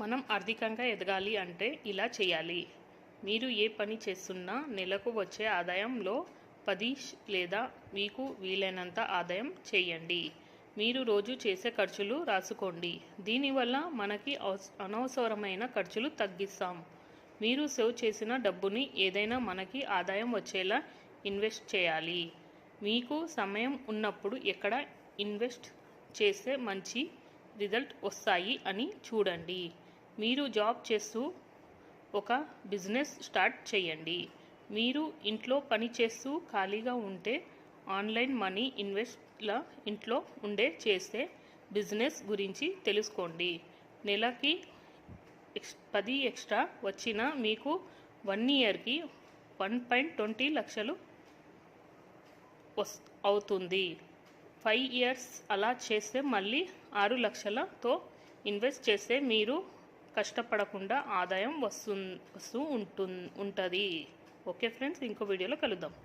మనం ఆర్థికంగా ఎదగాలి అంటే ఇలా చేయాలి. మీరు ఏ పని చేస్తున్నా నెలకు వచ్చే ఆదాయంలో 10 లేదా మీకు వీలైనంత ఆదాయం చేయండి. మీరు రోజు చేసే ఖర్చులు రాసుకోండి. దీనివల్ల మనకి అనవసరమైన ఖర్చులు తగ్గిస్తాం. మీరు సేవ్ చేసిన డబ్బుని ఏదైనా మనకి ఆదాయం వచ్చేలా ఇన్వెస్ట్ చేయాలి. మీకు సమయం ఉన్నప్పుడు ఎక్కడ ఇన్వెస్ట్ చేస్తే మంచి రిజల్ట్ వస్తాయి అని చూడండి. మీరు జాబ్ చేస్తూ ఒక బిజినెస్ స్టార్ట్ చేయండి. మీరు ఇంట్లో పని చేస్తూ ఖాళీగా ఉంటే ఆన్లైన్ మనీ ఇన్వెస్ట్ల ఇంట్లో ఉండే చేస్తే బిజినెస్ గురించి తెలుసుకోండి. నెలకి 10 ఎక్స్ట్రా వచ్చినా మీకు 1 ఇయర్కి 1.20 లక్షలు అవుతుంది. 5 ఇయర్స్ అలా చేస్తే మళ్ళీ 6 లక్షలతో ఇన్వెస్ట్ చేస్తే మీరు కష్టపడకుండా ఆదాయం వస్తూ ఉంటుంది. ఓకే ఫ్రెండ్స్, ఇంకో వీడియోలో కలుద్దాం.